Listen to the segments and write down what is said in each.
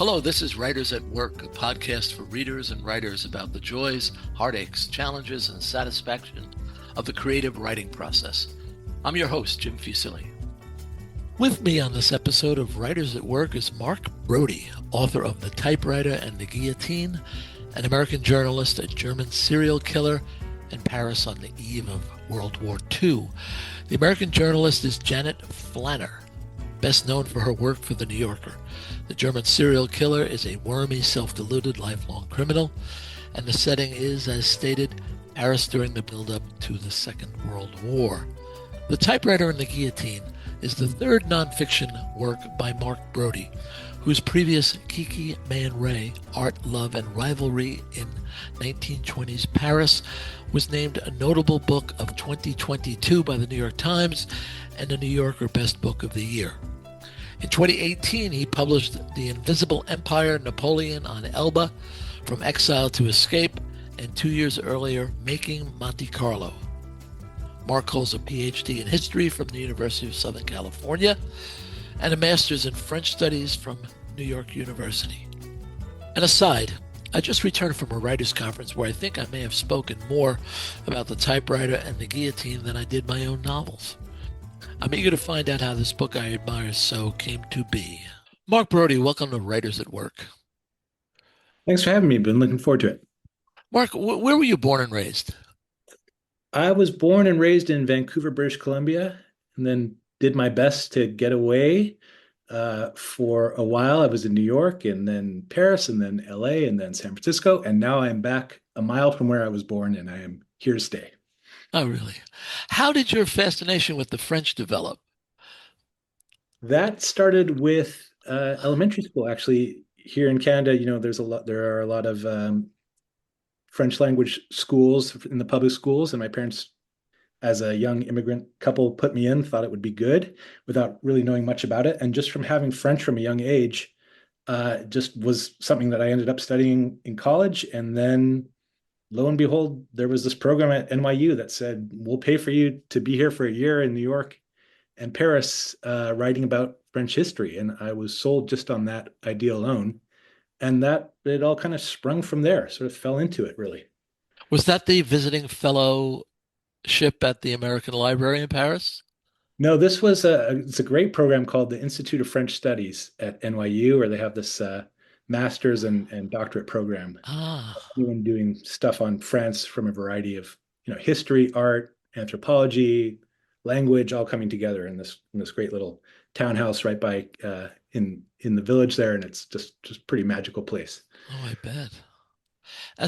Hello, this is Writers at Work, a podcast for readers and writers about the joys, heartaches, challenges, and satisfaction of the creative writing process. I'm your host, Jim Fusilli. With me on this episode of Writers at Work is Mark Brodie, author of The Typewriter and the Guillotine, an American journalist, a German serial killer, and Paris on the eve of World War II. The American journalist is Janet Flanner, best known for her work for The New Yorker. The German serial killer is a wormy, self-deluded, lifelong criminal, and the setting is, as stated, Paris during the build-up to the Second World War. The Typewriter and the Guillotine is the third nonfiction work by Mark Brodie, whose previous KIKI Man Ray, Art, Love, and Rivalry in 1920s Paris was named a notable book of 2022 by the New York Times and the New Yorker Best Book of the Year. In 2018, he published The Invisible Empire, Napoleon on ELBA, From Exile to Escape, and 2 years earlier, Making Monte Carlo. Mark holds a PhD in history from the University of Southern California and a master's in French studies from New York University. An aside, I just returned from a writers' conference where I think I may have spoken more about The Typewriter and the Guillotine than I did my own novels. I'm eager to find out how this book I admire so came to be. Mark Brodie, welcome to Writers at Work. Thanks for having me. Been looking forward to it. Mark, where were you born and raised? I was born and raised in Vancouver, British Columbia, and then did my best to get away. For a while, I was in New York, and then Paris, and then LA, and then San Francisco, and now I'm back a mile from where I was born, and I am here to stay. Oh, really? How did your fascination with the French develop? That started with elementary school, actually. Here in Canada, there are a lot of French language schools in the public schools, and my parents, as a young immigrant couple, put me in, thought it would be good without really knowing much about it. And just from having French from a young age, just was something that I ended up studying in college. And then lo and behold, there was this program at NYU that said, we'll pay for you to be here for a year in New York and Paris, writing about French history. And I was sold just on that idea alone. And that it all kind of sprung from there, sort of fell into it, really. Was that the visiting fellowship at the American Library in Paris? No, it's a great program called the Institute of French Studies at NYU, where they have this master's and doctorate program. Ah, Anyone doing stuff on France from a variety of, history, art, anthropology, language, all coming together in this great little townhouse right by in the village there, and it's just pretty magical place. oh, I bet.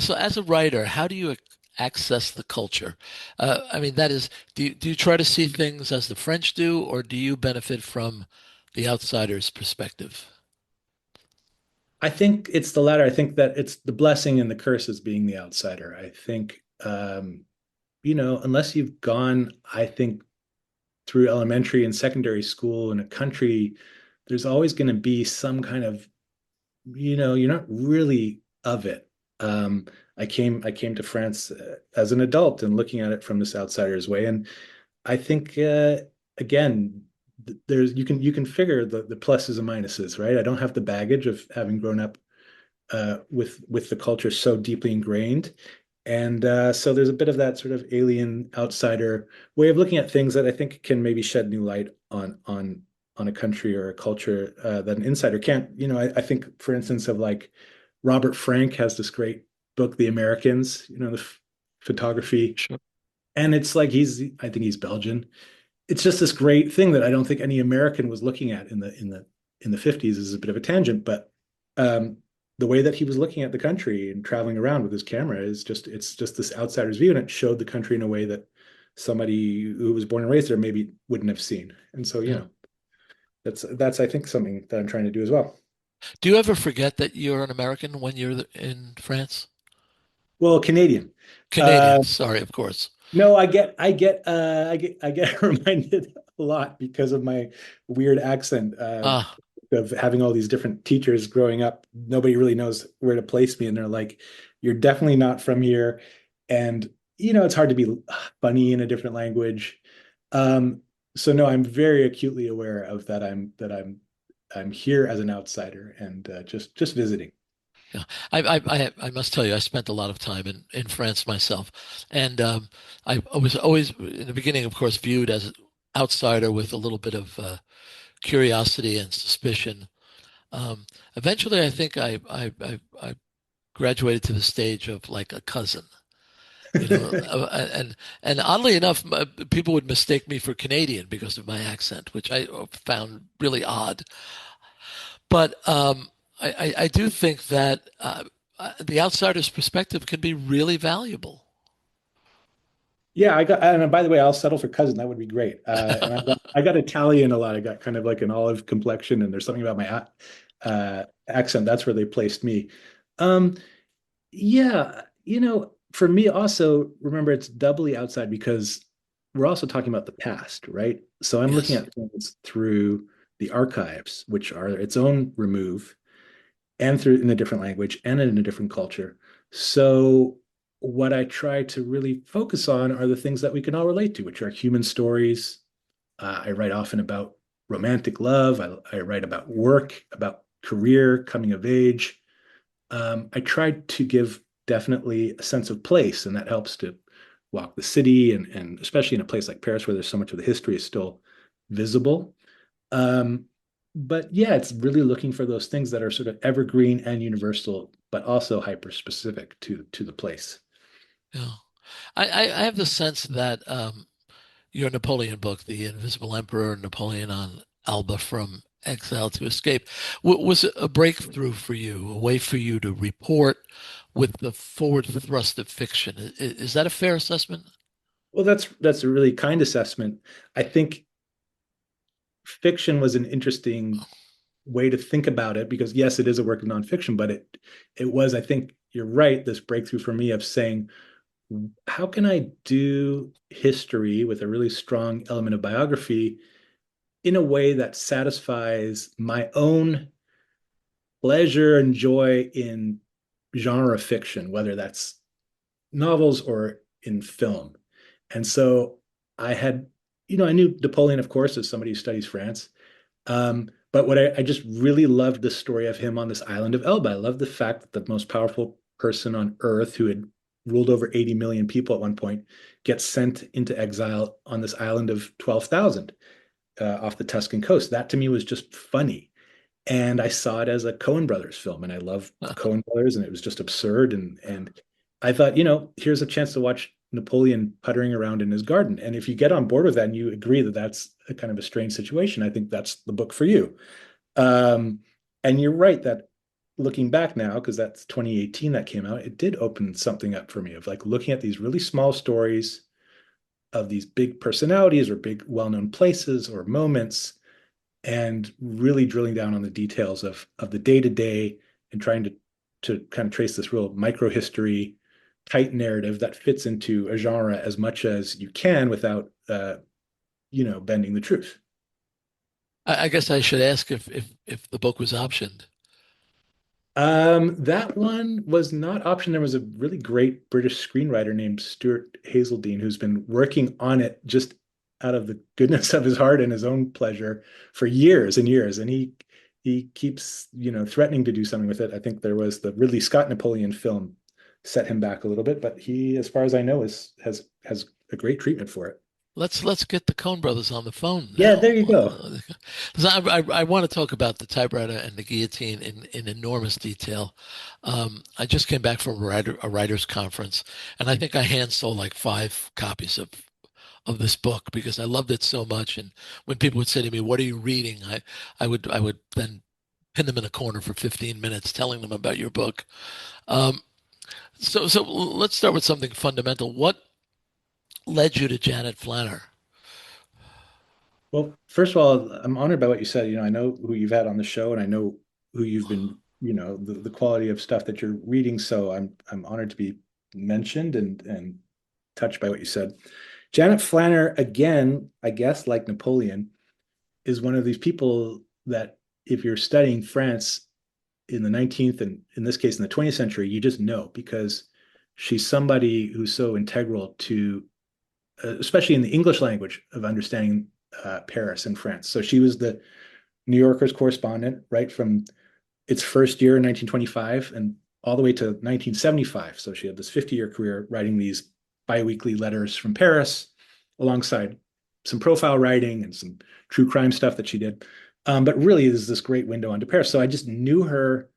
So, as a writer, how do you access the culture? That is, do you try to see things as the French do, or do you benefit from the outsider's perspective? I think it's the latter. I think that it's the blessing and the curse as being the outsider. I think, unless you've gone, I think, through elementary and secondary school in a country, there's always going to be some kind of, you're not really of it. I came to France as an adult and looking at it from this outsider's way, and I think again, you can figure the pluses and minuses, right? I don't have the baggage of having grown up with the culture so deeply ingrained. And so there's a bit of that sort of alien outsider way of looking at things that I think can maybe shed new light on a country or a culture that an insider can't. I think, for instance, of like Robert Frank has this great book, The Americans, the photography, Sure. and it's like I think he's Belgian. It's just this great thing that I don't think any American was looking at in the 50s. Is a bit of a tangent, but the way that he was looking at the country and traveling around with his camera it's just this outsider's view, and it showed the country in a way that somebody who was born and raised there maybe wouldn't have seen. And so, Yeah. that's I think something that I'm trying to do as well. Do you ever forget that you're an American when you're in France? Well, Canadian. Canadian, sorry, of course. No, I get reminded a lot because of my weird accent. Ah, Of having all these different teachers growing up. Nobody really knows where to place me. And they're like, you're definitely not from here. And, it's hard to be funny in a different language. So no, I'm very acutely aware of that. I'm I'm here as an outsider and just visiting. Yeah, I must tell you, I spent a lot of time in France myself, and I was always in the beginning, of course, viewed as an outsider with a little bit of curiosity and suspicion. Eventually, I think I graduated to the stage of like a cousin, you know, and oddly enough, people would mistake me for Canadian because of my accent, which I found really odd. But I do think that the outsider's perspective can be really valuable. Yeah, I got, and by the way, I'll settle for cousin. That would be great. And I got Italian a lot. I got kind of like an olive complexion, and there's something about my accent. That's where they placed me. Um, yeah, for me also, remember it's doubly outside because we're also talking about the past, right? So I'm looking Yes. at things through the archives, which are its own remove, and through in a different language and in a different culture. So what I try to really focus on are the things that we can all relate to, which are human stories. I write often about romantic love. I write about work, about career, coming of age. I tried to give definitely a sense of place, and that helps to walk the city, and especially in a place like Paris where there's so much of the history is still visible. Um, but yeah, it's really looking for those things that are sort of evergreen and universal, but also hyper specific to the place. Yeah. I have the sense that your Napoleon book, The Invisible Emperor, Napoleon on Elba from Exile to Escape, was a breakthrough for you, a way for you to report with the forward thrust of fiction. Is that a fair assessment? Well, that's a really kind assessment. I think fiction was an interesting way to think about it because yes, it is a work of nonfiction, but it was, I think you're right, this breakthrough for me of saying, how can I do history with a really strong element of biography in a way that satisfies my own pleasure and joy in genre fiction, whether that's novels or in film. And so I had, I knew Napoleon, of course, as somebody who studies France. But what I just really loved the story of him on this island of Elba. I love the fact that the most powerful person on earth who had ruled over 80 million people at one point gets sent into exile on this island of 12,000 off the Tuscan coast. That to me was just funny. And I saw it as a Coen Brothers film, and I love the Coen Brothers, and it was just absurd. And I thought, here's a chance to watch Napoleon puttering around in his garden. And if you get on board with that and you agree that that's a kind of a strange situation, I think that's the book for you. Um, and you're right that looking back now, because that's 2018 that came out, it did open something up for me of like looking at these really small stories of these big personalities or big well-known places or moments and really drilling down on the details of the day to day and trying to kind of trace this real micro history tight narrative that fits into a genre as much as you can without bending the truth. I guess I should ask if the book was optioned. That one was not option. There was a really great British screenwriter named Stuart Hazeldine who's been working on it just out of the goodness of his heart and his own pleasure for years and years. And he keeps, threatening to do something with it. I think there was the Ridley Scott Napoleon film set him back a little bit, but he, as far as I know, has a great treatment for it. Let's get the Coen brothers on the phone Yeah, now. there you go. 'Cause I want to talk about the typewriter and the guillotine in enormous detail. I just came back from a writers conference, and I think I hand sold like 5 copies of this book because I loved it so much. And when people would say to me, "What are you reading?" I would then pin them in a corner for 15 minutes telling them about your book. Um, so let's start with something fundamental. What led you to Janet Flanner? Well, first of all, I'm honored by what you said. I know who you've had on the show, and I know who you've been, the quality of stuff that you're reading. So I'm honored to be mentioned and touched by what you said. Janet Flanner, again, I guess, like Napoleon, is one of these people that if you're studying France in the 19th and in this case in the 20th century, you just know because she's somebody who's so integral to, especially in the English language, of understanding Paris and France. So she was the New Yorker's correspondent, right from its first year in 1925 and all the way to 1975. So she had this 50-year career writing these biweekly letters from Paris alongside some profile writing and some true crime stuff that she did. But really, there's this great window onto Paris. So I just knew her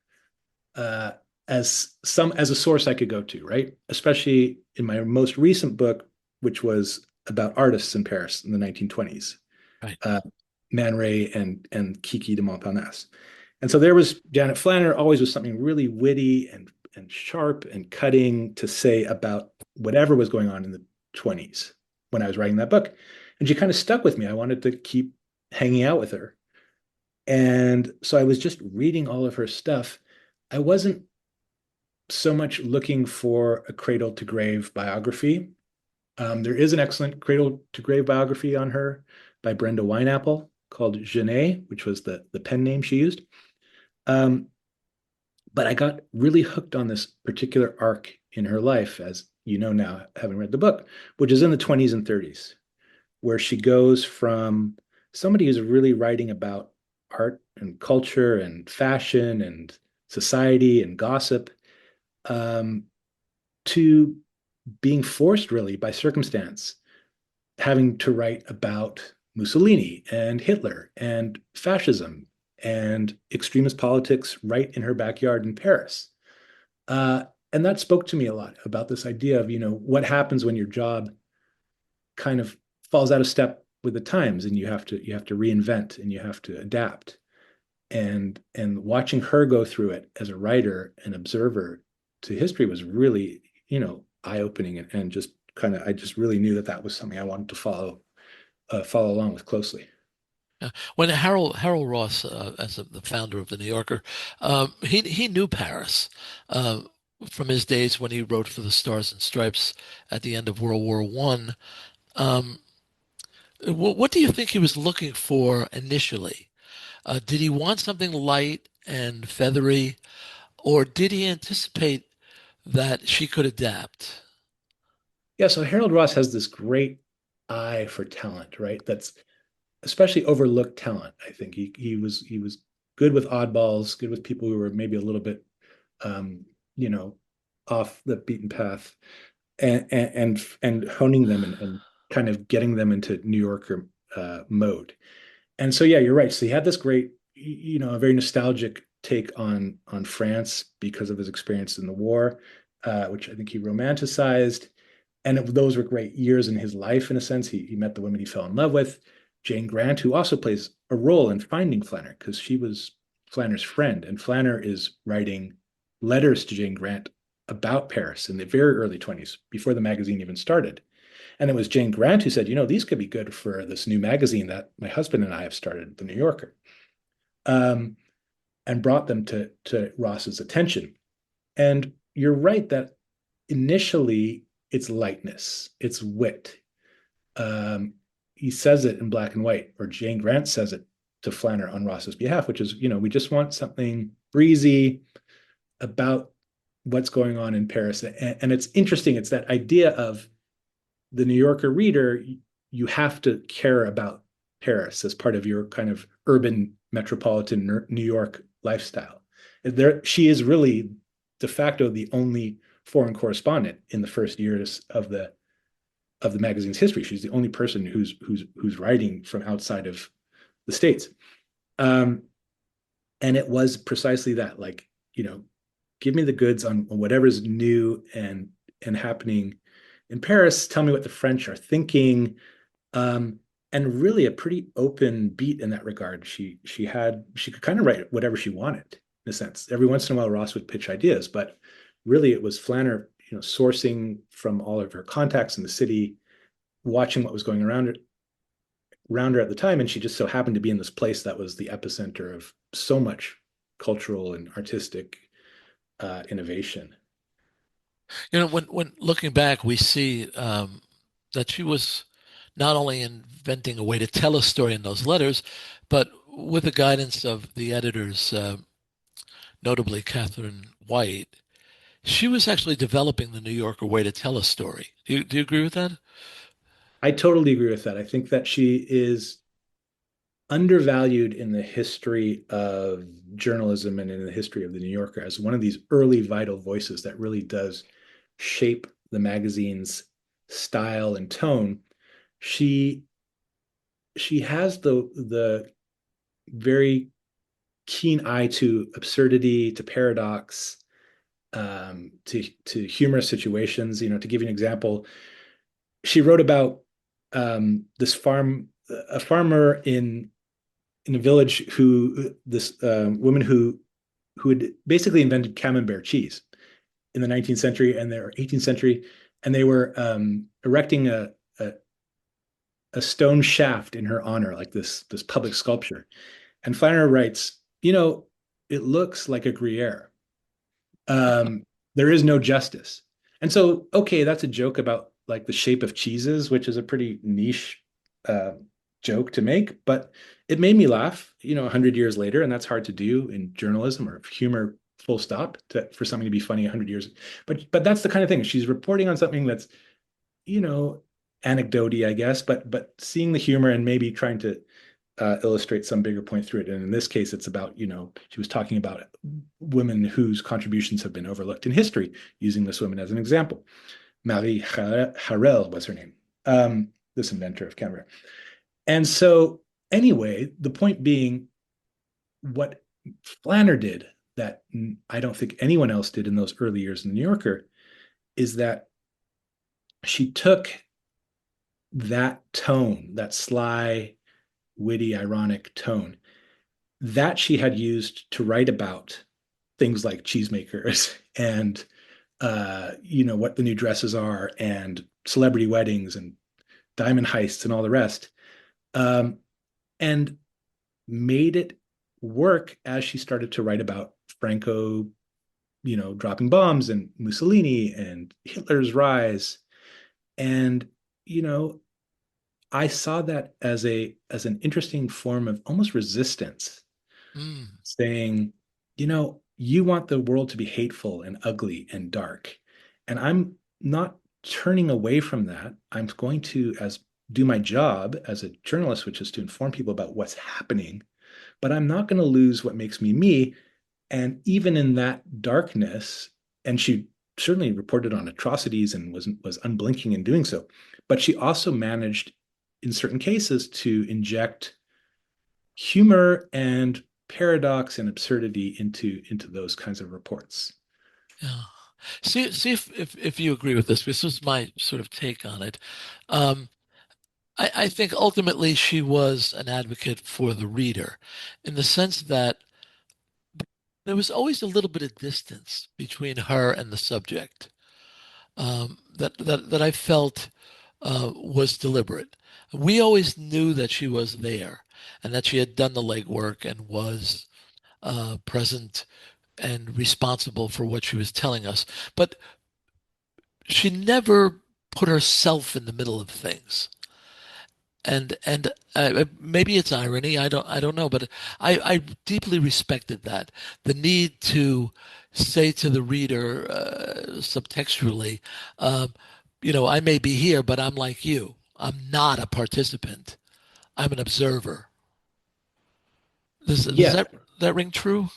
uh, as a source I could go to, right? Especially in my most recent book, which was about artists in Paris in the 1920s, Right. uh, Man Ray and Kiki de Montparnasse. And so there was Janet Flanner always with something really witty and sharp and cutting to say about whatever was going on in the 20s when I was writing that book. And she kind of stuck with me. I wanted to keep hanging out with her. And so I was just reading all of her stuff. I wasn't so much looking for a cradle to grave biography. There is an excellent cradle to grave biography on her by Brenda Wineapple called Janet, which was the pen name she used. Um, but I got really hooked on this particular arc in her life, as you know now, having read the book, which is in the 20s and 30s, where she goes from somebody who's really writing about art and culture and fashion and society and gossip um, to being forced really by circumstance, having to write about Mussolini and Hitler and fascism and extremist politics right in her backyard in Paris. Uh, and that spoke to me a lot about this idea of, what happens when your job kind of falls out of step with the times and you have to reinvent and you have to adapt. And watching her go through it as a writer and observer to history was really, eye-opening and just kind of I just really knew that that was something I wanted to follow along with closely. When Harold Ross, as the founder of the New Yorker, he knew Paris uh, from his days when he wrote for the Stars and Stripes at the end of World War One. Um, what do you think he was looking for initially? Did he want something light and feathery, or did he anticipate that she could adapt? Yeah, so Harold Ross has this great eye for talent, right? That's especially overlooked talent. I think he was good with oddballs, good with people who were maybe a little bit um, you know, off the beaten path and honing them and kind of getting them into New Yorker mode. And so yeah, you're right. So he had this great, a very nostalgic take on France because of his experience in the war, which I think he romanticized. And those were great years in his life, in a sense. He met the women he fell in love with. Jane Grant, who also plays a role in finding Flanner, because she was Flanner's friend. And Flanner is writing letters to Jane Grant about Paris in the very early 20s, before the magazine even started. And it was Jane Grant who said, these could be good for this new magazine that my husband and I have started, The New Yorker, um, and brought them to Ross's attention. And you're right that initially it's lightness, it's wit. Um, he says it in black and white, or Jane Grant says it to Flanner on Ross's behalf, which is, we just want something breezy about what's going on in Paris. And it's interesting. It's that idea of the New Yorker reader, you have to care about Paris as part of your kind of urban metropolitan New York lifestyle. She is really de facto the only foreign correspondent in the first years of the magazine's history. She's the only person who's writing from outside of the States. Um, and it was precisely that, like, give me the goods on whatever's new and happening in Paris. Tell me what the French are thinking. Um, and really a pretty open beat in that regard. She could kind of write whatever she wanted in a sense. Every once in a while, Ross would pitch ideas, but really it was Flanner, sourcing from all of her contacts in the city, watching what was going around her at the time, and she just so happened to be in this place that was the epicenter of so much cultural and artistic innovation. When looking back, we see that she was not only inventing a way to tell a story in those letters, but with the guidance of the editors, notably Catherine White, she was actually developing the New Yorker way to tell a story. Do you agree with that? I totally agree with that. I think that she is undervalued in the history of journalism and in the history of the New Yorker as one of these early vital voices that really does shape the magazine's style and tone. She she has the very keen eye to absurdity, to paradox, to humorous situations. To give you an example, she wrote about this a farmer in a village this woman who had basically invented camembert cheese in the 19th century and the 18th century, and they were erecting a stone shaft in her honor, like this public sculpture. And Flanner writes, it looks like a Gruyere. There is no justice. And so, okay, that's a joke about like the shape of cheeses, which is a pretty niche uh, joke to make, but it made me laugh, 100 years later, and that's hard to do in journalism or humor, full stop, for something to be funny 100 years. But that's the kind of thing. She's reporting on something that's, you know, anecdoty, I guess, but seeing the humor and maybe trying to illustrate some bigger point through it. And in this case, it's about, she was talking about women whose contributions have been overlooked in history, using this woman as an example. Marie Harel was her name, this inventor of camera. And so, anyway, the point being, what Flanner did that I don't think anyone else did in those early years in the New Yorker is that she took that tone, that sly, witty, ironic tone that she had used to write about things like cheesemakers and what the new dresses are and celebrity weddings and diamond heists and all the rest, and made it work as she started to write about Franco, dropping bombs and Mussolini and Hitler's rise. And, I saw that as an interesting form of almost resistance, saying, you want the world to be hateful and ugly and dark. And I'm not turning away from that. I'm going to as do my job as a journalist, which is to inform people about what's happening, but I'm not going to lose what makes me me. And even in that darkness, and she certainly reported on atrocities and was unblinking in doing so, but she also managed in certain cases to inject humor and paradox and absurdity into those kinds of reports. Yeah. See if you agree with this. This is my sort of take on it. Um, I think ultimately she was an advocate for the reader in the sense that there was always a little bit of distance between her and the subject, that I felt was deliberate. We always knew that she was there and that she had done the legwork and was present and responsible for what she was telling us. But she never put herself in the middle of things. And maybe it's irony. I don't know, but I deeply respected that, the need to say to the reader subtextually, I may be here, but I'm like you. I'm not a participant. I'm an observer. Does Yeah, that ring true?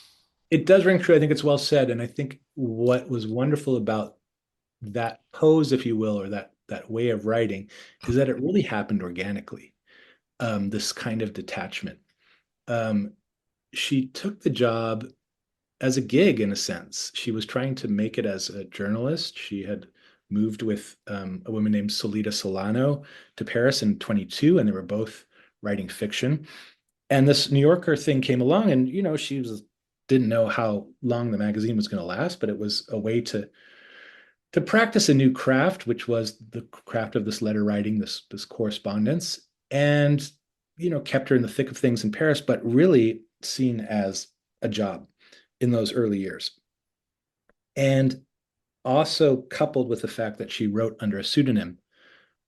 it does ring true. I think it's well said. And I think what was wonderful about that pose, if you will, or that way of writing, is that it really happened organically. This kind of detachment. Um, she took the job as a gig in a sense. She was trying to make it as a journalist. She had moved with a woman named Solita Solano to Paris in 22, and they were both writing fiction. And this New Yorker thing came along, and she didn't know how long the magazine was going to last, but it was a way to practice a new craft, which was the craft of this letter writing, this correspondence, and kept her in the thick of things in Paris, but really seen as a job in those early years. And also coupled with the fact that she wrote under a pseudonym,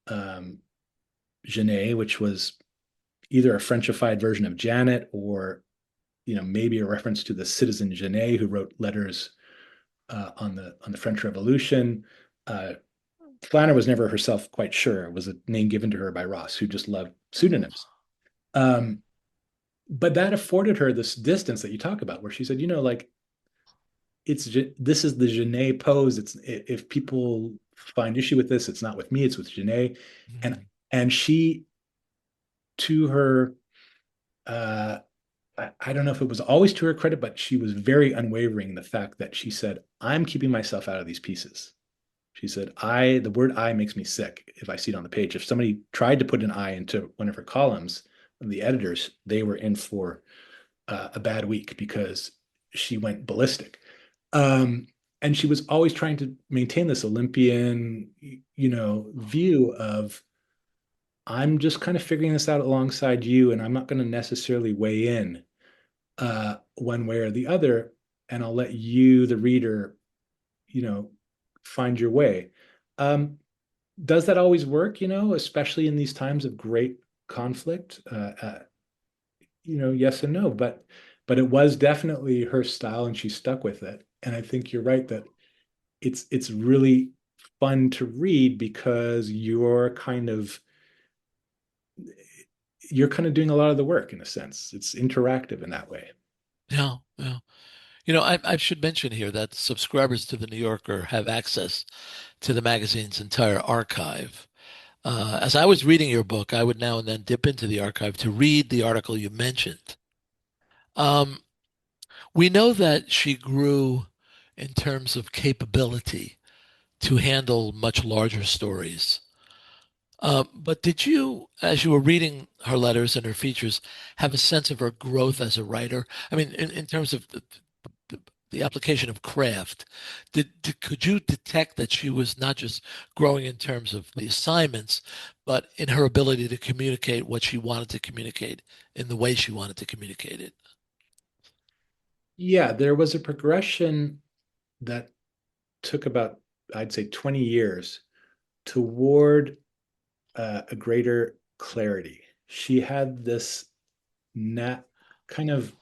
um, Janet, which was either a Frenchified version of Janet or maybe a reference to the citizen Janet who wrote letters on the French Revolution. Flanner was never herself quite sure. It was a name given to her by Ross, who just loved pseudonyms. Um, but that afforded her this distance that you talk about, where she said, like this is the Genet pose. It's if people find issue with this, it's not with me, it's with Genet. And Mhm. and she, to her, uh, I don't know if it was always to her credit, but she was very unwavering in the fact that she said, I'm keeping myself out of these pieces. She said, the word I makes me sick if I see it on the page. If somebody tried to put an I into one of her columns, the editors, they were in for a bad week because she went ballistic. Um, and she was always trying to maintain this Olympian, view of, I'm just kind of figuring this out alongside you, and I'm not going to necessarily weigh in one way or the other, and I'll let you, the reader, you know, find your way. Um, does that always work, especially in these times of great conflict? Yes and no, but it was definitely her style and she stuck with it. And I think you're right that it's really fun to read because you're kind of doing a lot of the work in a sense. It's interactive in that way. Yeah, yeah. I should mention here that subscribers to the New Yorker have access to the magazine's entire archive. As I was reading your book, I would now and then dip into the archive to read the article you mentioned. Um, we know that she grew in terms of capability to handle much larger stories. But did you, as you were reading her letters and her features, have a sense of her growth as a writer? I mean, in terms of the, the application of craft, could you detect that she was not just growing in terms of the assignments, but in her ability to communicate what she wanted to communicate in the way she wanted to communicate it? Yeah, there was a progression that took about, I'd say, 20 years toward a greater clarity. She had this nat kind of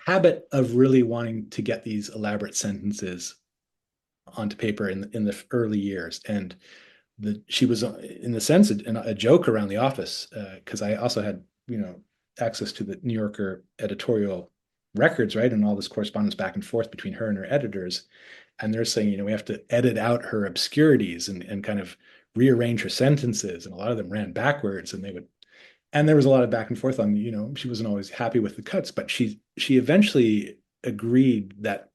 habit of really wanting to get these elaborate sentences onto paper in the early years, and she was in the sense a joke around the office because I also had access to the New Yorker editorial records, right, and all this correspondence back and forth between her and her editors, and they're saying we have to edit out her obscurities and kind of rearrange her sentences, and a lot of them ran backwards, and there was a lot of back and forth on she wasn't always happy with the cuts, but she eventually agreed that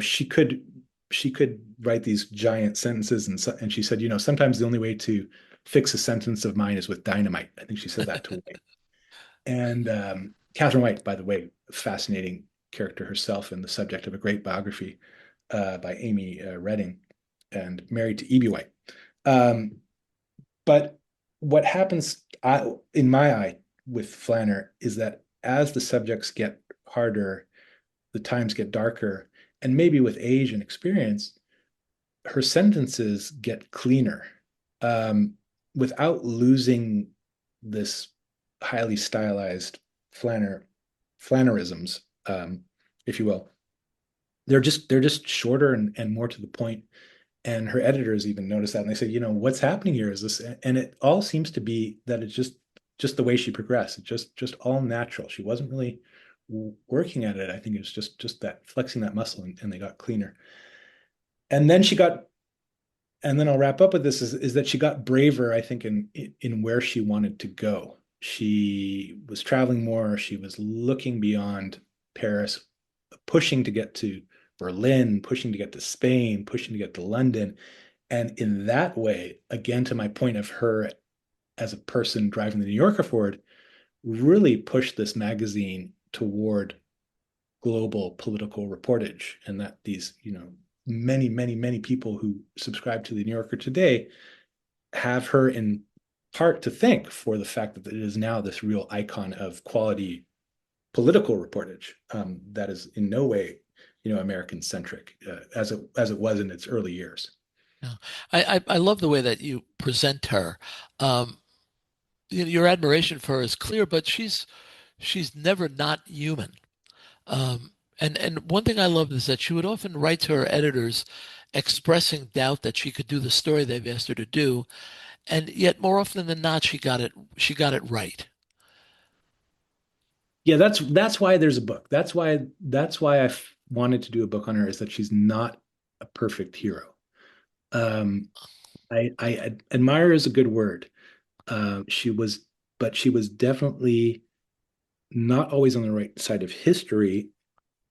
she could write these giant sentences, and she said sometimes the only way to fix a sentence of mine is with dynamite. I think she said that to White. And Catherine White, by the way, fascinating character herself and the subject of a great biography by Amy Redding, and married to E.B. White. Um, but what happens in my eye with Flanner is that as the subjects get harder, the times get darker, and maybe with age and experience, her sentences get cleaner um, without losing this highly stylized Flannerisms, if you will. They're just shorter and more to the point. And her editors even notice that, and they say, what's happening here is this, and it all seems to be that it's just the way she progressed. It's just all natural. She wasn't really working at it. I think it was just that flexing that muscle, and they got cleaner. And then she got, and then I'll wrap up with this is that she got braver, I think, in where she wanted to go. She was traveling more. She was looking beyond Paris, pushing to get to Berlin, pushing to get to Spain, pushing to get to London. And in that way, again, to my point of her as a person driving the New Yorker forward, really pushed this magazine toward global political reportage, and that these, many, many, many people who subscribe to the New Yorker today have her in part to thank for the fact that it is now this real icon of quality political reportage that is in no way, American centric as it was in its early years. Yeah. I love the way that you present her. Um, your admiration for her is clear, but she's never not human. And one thing I love is that she would often write to her editors expressing doubt that she could do the story they've asked her to do, and yet more often than not she got it right. Yeah, that's why there's a book. That's why wanted to do a book on her, is that she's not a perfect hero. Um, I admire is a good word. She was, but she was definitely not always on the right side of history,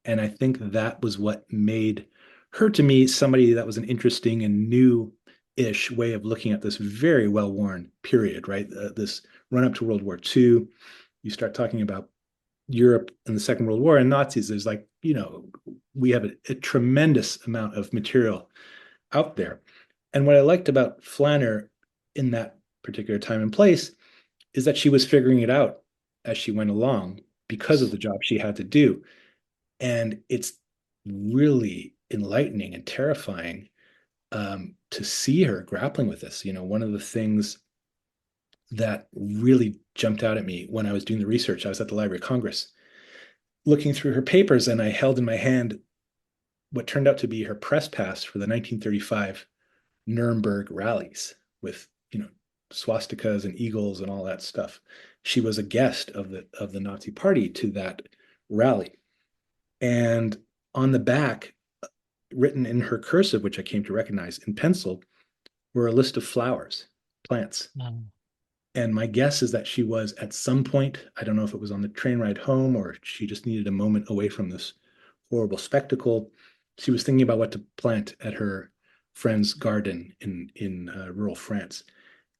and I think that was what made her, to me, somebody that was an interesting and new-ish way of looking at this very well-worn period, right? This run up to World War II. You start talking about Europe in the Second World War and Nazis. There's like, we have a tremendous amount of material out there. And what I liked about Flanner in that particular time and place is that she was figuring it out as she went along because of the job she had to do. And it's really enlightening and terrifying, to see her grappling with this. One of the things that really jumped out at me when I was doing the research, I was at the Library of Congress looking through her papers, and I held in my hand what turned out to be her press pass for the 1935 Nuremberg rallies with, swastikas and eagles and all that stuff. She was a guest of the Nazi Party to that rally. And on the back, written in her cursive, which I came to recognize in pencil, were a list of flowers, plants. Mm. And my guess is that she was at some point, I don't know if it was on the train ride home or she just needed a moment away from this horrible spectacle. She was thinking about what to plant at her friend's garden in rural France.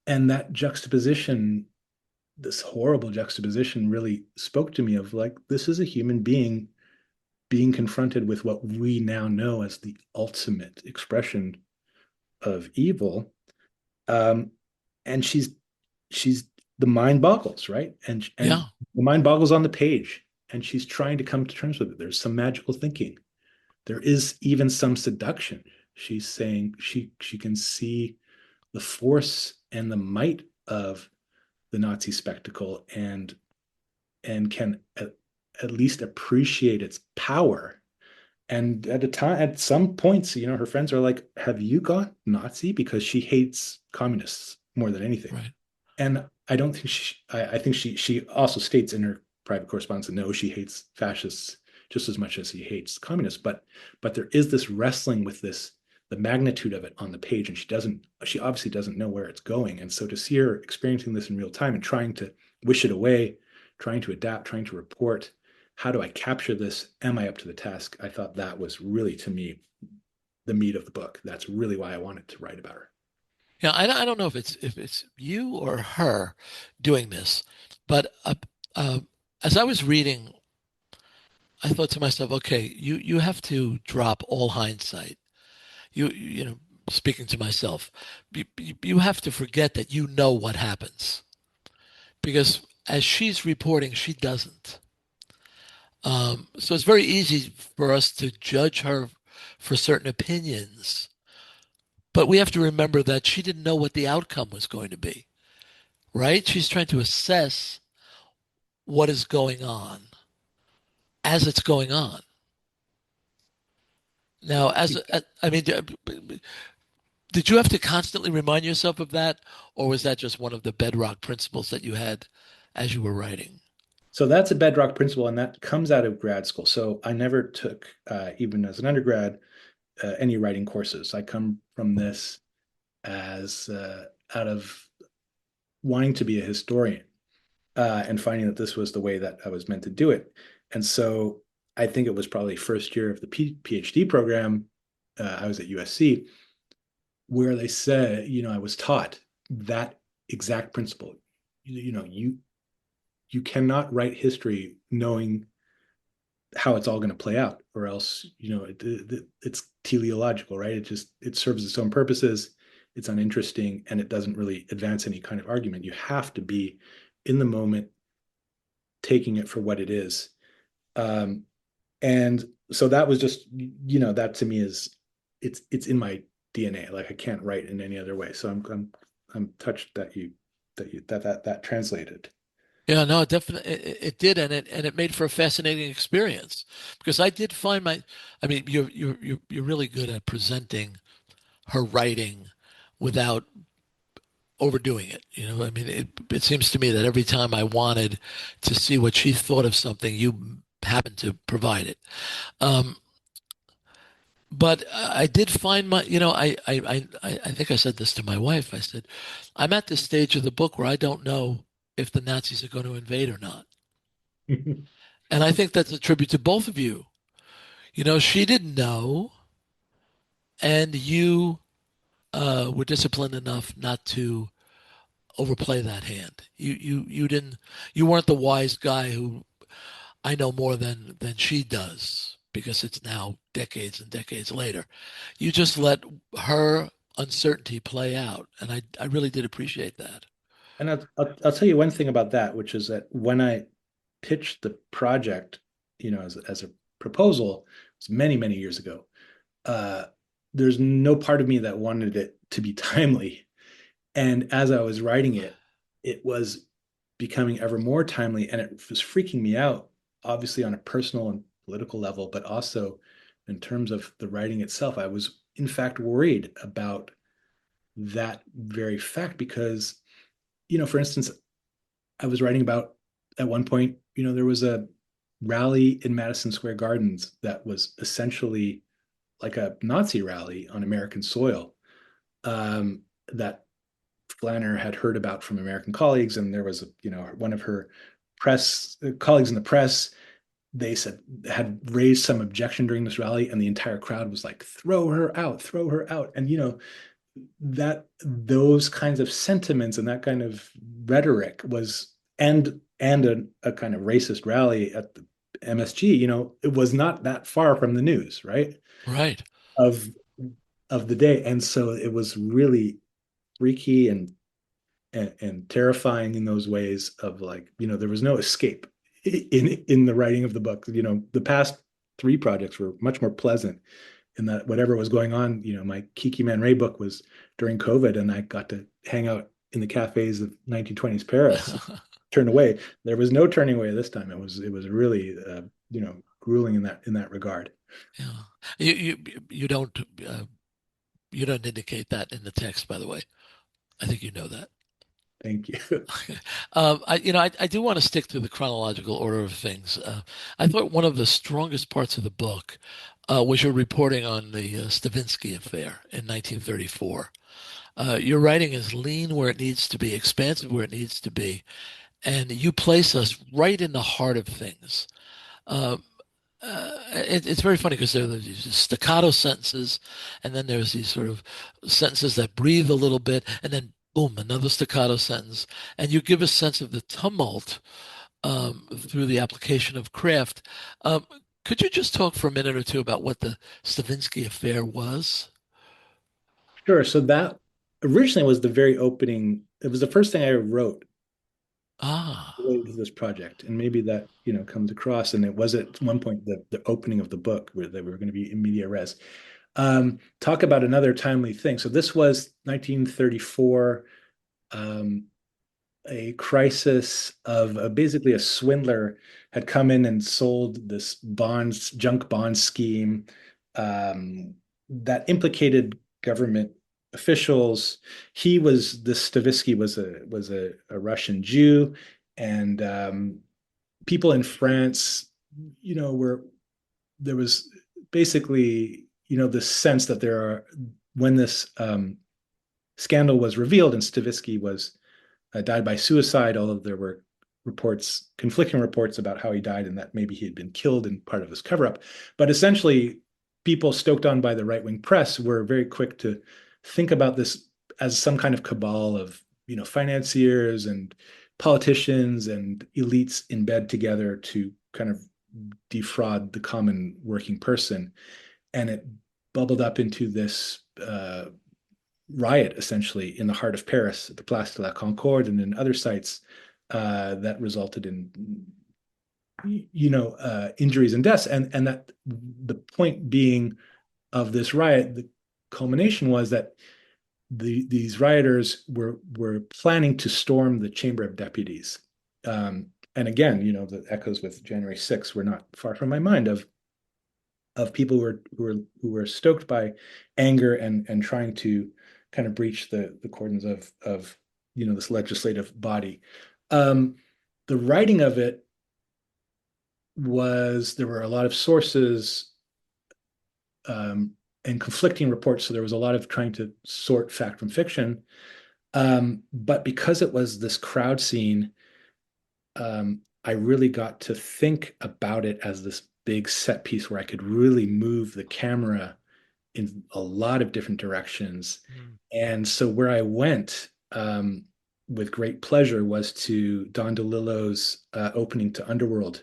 And that juxtaposition, this horrible juxtaposition, really spoke to me of like, this is a human being confronted with what we now know as the ultimate expression of evil. Um, and she's the mind boggles, right? And Yeah, the mind boggles on the page, and she's trying to come to terms with it. There's some magical thinking. There is even some seduction. She's saying she can see the force and the might of the Nazi spectacle, and can at least appreciate its power. And at some points, her friends are like, "Have you gone Nazi?" Because she hates communists more than anything. right. And I don't think I think she also states in her private correspondence that no, she hates fascists just as much as she hates communists. But there is this wrestling with the magnitude of it on the page, and she obviously doesn't know where it's going. And so to see her experiencing this in real time and trying to wish it away, trying to adapt, trying to report, how do I capture this? Am I up to the task? I thought that was really, to me, the meat of the book. That's really why I wanted to write about her. Yeah, I don't know if it's you or her doing this, but uh, as I was reading, I thought to myself, okay, you have to drop all hindsight. Speaking to myself, you have to forget that you know what happens because as she's reporting, she doesn't. So it's very easy for us to judge her for certain opinions, but we have to remember that she didn't know what the outcome was going to be, right? She's trying to assess what is going on as it's going on. Now, I mean, did you have to constantly remind yourself of that, or was that just one of the bedrock principles that you had as you were writing? So that's a bedrock principle, and that comes out of grad school. So I never took, even as an undergrad, any writing courses. I come from this as out of wanting to be a historian, and finding that this was the way that I was meant to do it. And so I think it was probably first year of the PhD program. I was at USC, where they said, I was taught that exact principle. You cannot write history knowing how it's all going to play out, or else it's teleological, right? It serves its own purposes, it's uninteresting, and it doesn't really advance any kind of argument. You have to be in the moment, taking it for what it is. Um, and so that was just, that to me is, it's in my DNA. Like, I can't write in any other way. So I'm touched that translated. Yeah, no, it definitely it did, and it made for a fascinating experience because I did find I mean, you're really good at presenting her writing without overdoing it. I mean, it seems to me that every time I wanted to see what she thought of something, you happened to provide it. Um, but I did find I think I said this to my wife. I said, I'm at this stage of the book where I don't know if the Nazis are going to invade or not. And I think that's a tribute to both of you. She didn't know, and you were disciplined enough not to overplay that hand. You weren't the wise guy who I know more than she does because it's now decades and decades later. You just let her uncertainty play out, and I really did appreciate that. And I'll tell you one thing about that, which is that when I pitched the project, as a proposal, it was many, many years ago. Uh, there's no part of me that wanted it to be timely. And as I was writing it, it was becoming ever more timely, and it was freaking me out, obviously on a personal and political level, but also in terms of the writing itself. I was, in fact, worried about that very fact because, for instance, I was writing about at one point, there was a rally in Madison Square Gardens that was essentially like a Nazi rally on American soil, that Flanner had heard about from American colleagues. And there was, one of her press colleagues in the press, they said, had raised some objection during this rally, and the entire crowd was like, throw her out, throw her out. And, that those kinds of sentiments and that kind of rhetoric was, and a kind of racist rally at the MSG, it was not that far from the news, right? Right. Of the day. And so it was really freaky and terrifying in those ways of, like, there was no escape in the writing of the book. The past three projects were much more pleasant in that whatever was going on, my Kiki Man Ray book was during COVID, and I got to hang out in the cafes of 1920s Paris, turn away. There was no turning away this time. It was really, grueling in that regard. Yeah. You you you don't you don't indicate that in the text, by the way. I think you know that. Thank you. I do want to stick to the chronological order of things. I thought one of the strongest parts of the book was your reporting on the Stravinsky affair in 1934. Your writing is lean where it needs to be, expansive where it needs to be, and you place us right in the heart of things. Uh, it's very funny because there are these staccato sentences, and then there's these sort of sentences that breathe a little bit, and then boom, another staccato sentence, and you give a sense of the tumult through the application of craft. Um, could you just talk for a minute or two about what the Stravinsky affair was? Sure. So that originally was the very opening. It was the first thing I wrote Ah, related to this project, and maybe that comes across. And it was at one point the opening of the book where they were going to be in media res. Talk about another timely thing. So this was 1934. Um, a crisis of basically a swindler had come in and sold this junk bond scheme, that implicated government officials. Stavisky was a Russian Jew, and people in France, were there was basically this sense that there are when this scandal was revealed and Stavisky was died by suicide, although there were conflicting reports about how he died and that maybe he had been killed in part of his cover up. But essentially, people stoked on by the right wing press were very quick to think about this as some kind of cabal of financiers and politicians and elites in bed together to kind of defraud the common working person. And it bubbled up into this riot, essentially, in the heart of Paris, at the Place de la Concorde, and in other sites, that resulted in injuries and deaths. And that the point being of this riot, the culmination was that these rioters were planning to storm the Chamber of Deputies. And again, the echoes with January 6th were not far from my mind of people who were stoked by anger and trying to kind of breach the cordons of this legislative body. Um, the writing of it there were a lot of sources um, and conflicting reports. So there was a lot of trying to sort fact from fiction. But because it was this crowd scene, I really got to think about it as this big set piece where I could really move the camera in a lot of different directions. Mm. And so where I went with great pleasure was to Don DeLillo's opening to Underworld,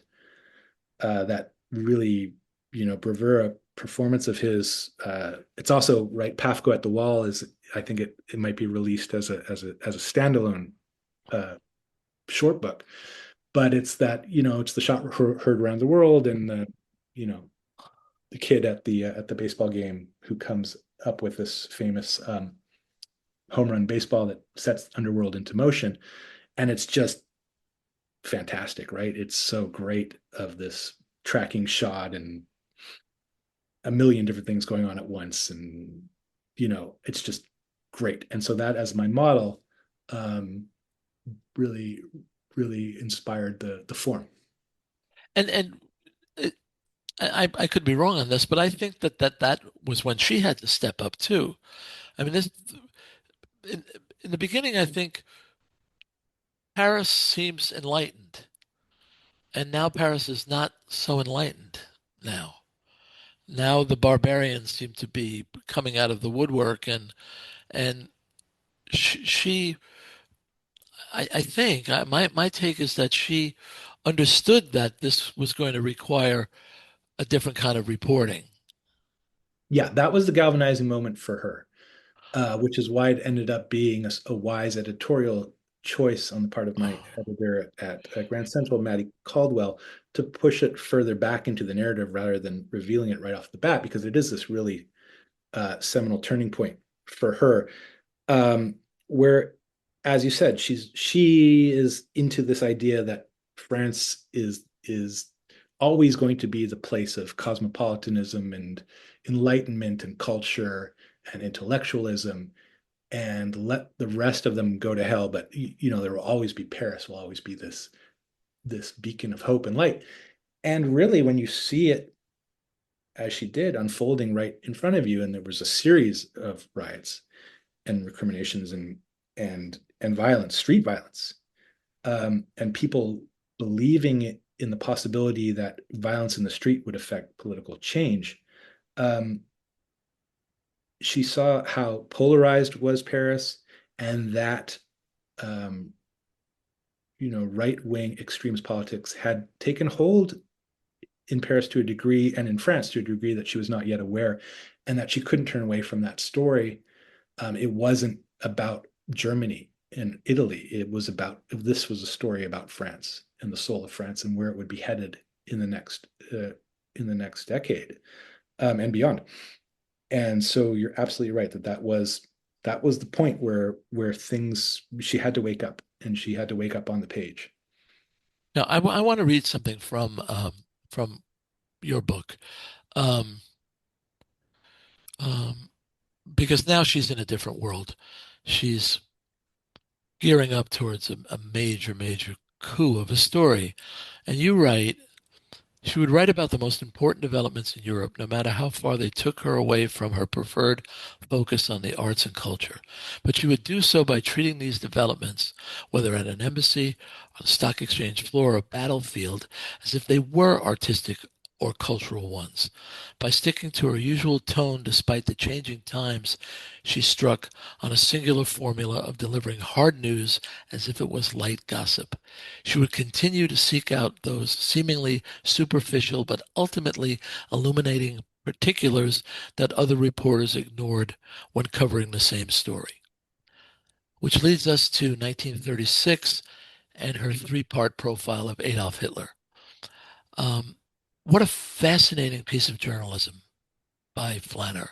that really, bravura performance of his. It's also right. Pafko at the Wall is. I think it might be released as a standalone short book, but it's that it's the shot heard around the world, and you know the kid at the baseball game who comes up with this famous home run baseball that sets Underworld into motion, and it's just fantastic, right? It's so great of this tracking shot and a million different things going on at once, and it's just great. And so that as my model um, really really inspired the form. And it, I could be wrong on this, but I think that was when she had to step up too. I mean, this in, in the beginning, I think Paris seems enlightened, and now Paris is not so enlightened now. Now the barbarians seem to be coming out of the woodwork, and she I think my take is that she understood that this was going to require a different kind of reporting. Yeah, that was the galvanizing moment for her, which is why it ended up being a wise editorial choice on the part of my editor at Grand Central, Maddie Caldwell, to push it further back into the narrative rather than revealing it right off the bat, because it is this really seminal turning point for her, where, as you said, she is into this idea that France is always going to be the place of cosmopolitanism and enlightenment and culture and intellectualism, and let the rest of them go to hell. But there will always be Paris, will always be this beacon of hope and light. And really, when you see it as she did unfolding right in front of you, and there was a series of riots and recriminations and violence, street violence, and people believing in the possibility that violence in the street would affect political change. Um, she saw how polarized was Paris, and that um, right wing extremist politics had taken hold in Paris to a degree, and in France to a degree that she was not yet aware, and that she couldn't turn away from that story. It wasn't about Germany and Italy. This was a story about France and the soul of France and where it would be headed in the next decade, and beyond. And so you're absolutely right that was the point where things she had to wake up, and she had to wake up on the page. Now, I want to read something from your book, um, um, because now she's in a different world. She's gearing up towards a major, major coup of a story. And you write, she would write about the most important developments in Europe, no matter how far they took her away from her preferred focus on the arts and culture. But she would do so by treating these developments, whether at an embassy, on a stock exchange floor, or a battlefield, as if they were artistic or cultural ones. By sticking to her usual tone despite the changing times, she struck on a singular formula of delivering hard news as if it was light gossip. She would continue to seek out those seemingly superficial but ultimately illuminating particulars that other reporters ignored when covering the same story. Which leads us to 1936 and her three-part profile of Adolf Hitler. Um, what a fascinating piece of journalism by Flanner.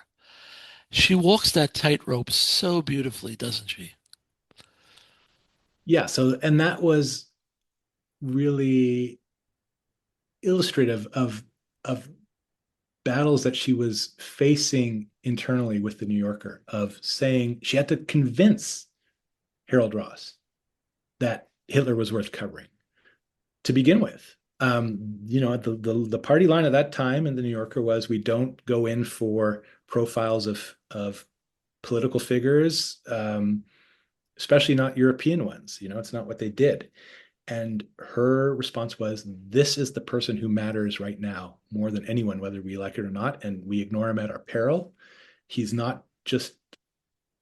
She walks that tightrope so beautifully, doesn't she? Yeah, so and that was really illustrative of battles that she was facing internally with the New Yorker, of saying she had to convince Harold Ross, that Hitler was worth covering to begin with. The party line at that time in the New Yorker was, we don't go in for profiles of political figures, especially not European ones. It's not what they did. And her response was, this is the person who matters right now more than anyone, whether we like it or not, and we ignore him at our peril. He's not just,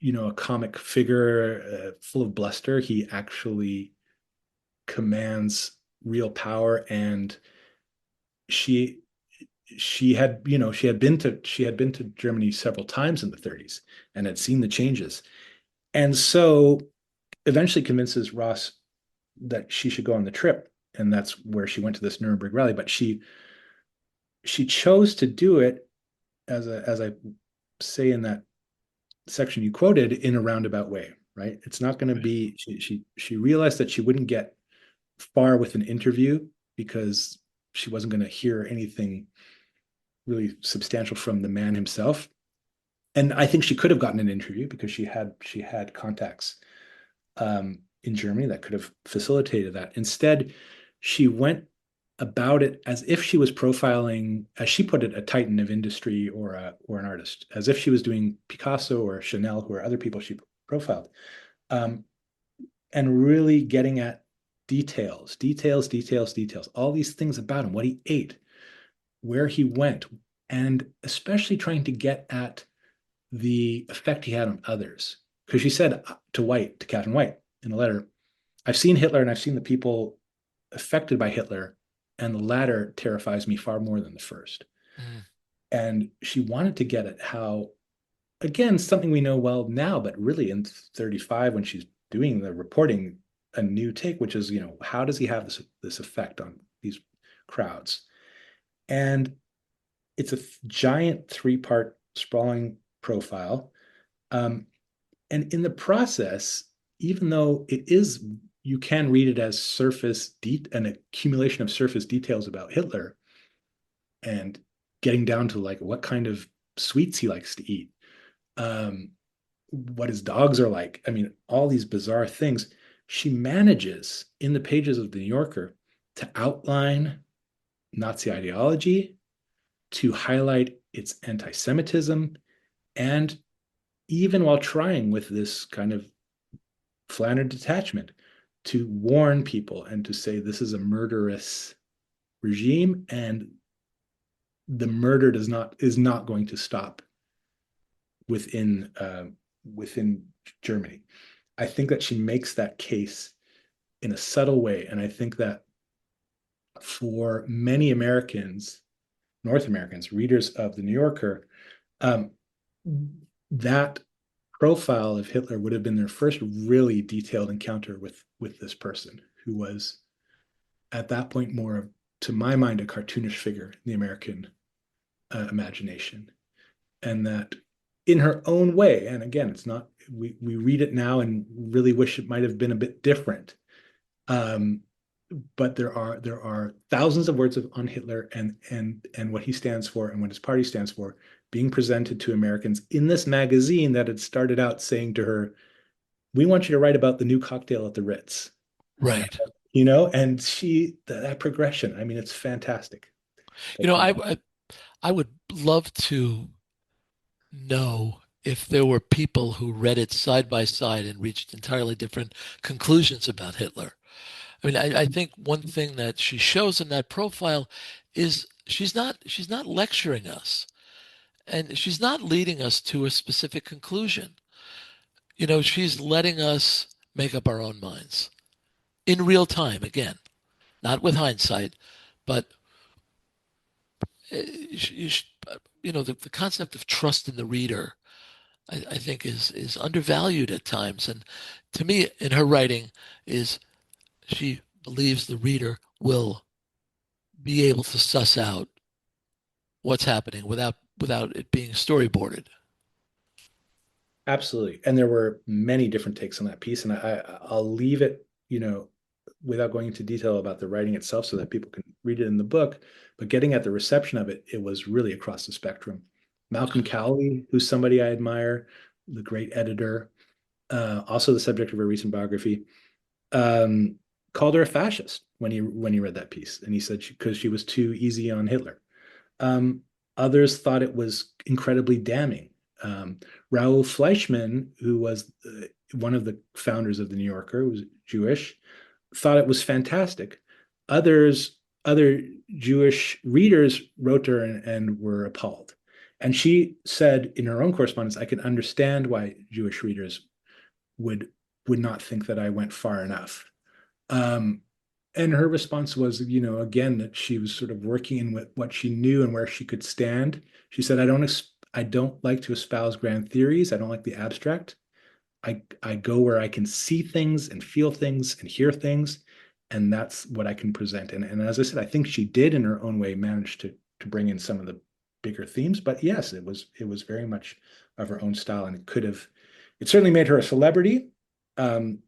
a comic figure full of bluster. He actually commands real power. And she she had been to Germany several times in the 30s and had seen the changes. And so eventually convinces Ross that she should go on the trip. And that's where she went to this Nuremberg rally. But she chose to do it, as I say in that section you quoted, in a roundabout way, right? It's not going to be, she realized that she wouldn't get far with an interview because she wasn't going to hear anything really substantial from the man himself. And I think she could have gotten an interview because she had contacts in Germany that could have facilitated that. Instead, she went about it as if she was profiling, as she put it, a titan of industry or an artist, as if she was doing Picasso or Chanel, who are other people she profiled, and really getting at details, all these things about him, what he ate, where he went, and especially trying to get at the effect he had on others. Because she said to Catherine White in a letter, I've seen Hitler and I've seen the people affected by Hitler, and the latter terrifies me far more than the first. Mm. And she wanted to get at how, again, something we know well now, but really in 35, when she's doing the reporting, a new take, which is, how does he have this effect on these crowds? And it's a giant 3-part sprawling profile. And in the process, even though you can read it as an accumulation of surface details about Hitler and getting down to like what kind of sweets he likes to eat, what his dogs are like. I mean, all these bizarre things. She manages in the pages of the New Yorker to outline Nazi ideology, to highlight its anti-Semitism, and even while trying with this kind of Flanner detachment, to warn people and to say this is a murderous regime and the murder is not going to stop within Germany. I think that she makes that case in a subtle way, and I think that for many Americans, North Americans, readers of the New Yorker, that profile of Hitler would have been their first really detailed encounter with this person, who was at that point more, to my mind, a cartoonish figure in the American imagination. And that in her own way, and again, it's not, we read it now and really wish it might have been a bit different. But there are thousands of words on Hitler and what he stands for and what his party stands for being presented to Americans in this magazine that had started out saying to her, we want you to write about the new cocktail at the Ritz. Right. And that progression, I mean, it's fantastic. I would love to know if there were people who read it side by side and reached entirely different conclusions about Hitler. I mean, I think one thing that she shows in that profile is she's not lecturing us, and she's not leading us to a specific conclusion. She's letting us make up our own minds in real time, again, not with hindsight, but the concept of trust in the reader, I think is undervalued at times. And to me, in her writing, is she believes the reader will be able to suss out what's happening without it being storyboarded. Absolutely. And there were many different takes on that piece. And I'll leave it, without going into detail about the writing itself so that people can read it in the book. But getting at the reception of it, it was really across the spectrum. Malcolm Cowley, who's somebody I admire, the great editor, also the subject of a recent biography, um, called her a fascist when he read that piece, and he said because she was too easy on Hitler. Um, Others thought it was incredibly damning. Raoul Fleischman, who was one of the founders of the New Yorker, who was Jewish, thought it was fantastic. Other Jewish readers wrote to her and were appalled. And she said in her own correspondence, I can understand why Jewish readers would would not think that I went far enough. Um, and her response was, again, that she was sort of working in what she knew and where she could stand. She said, I don't like to espouse grand theories. I don't like the abstract. I go where I can see things and feel things and hear things, and that's what I can present. And as I said, I think she did in her own way manage to bring in some of the bigger themes. But yes, it was very much of her own style, and it certainly made her a celebrity. Um,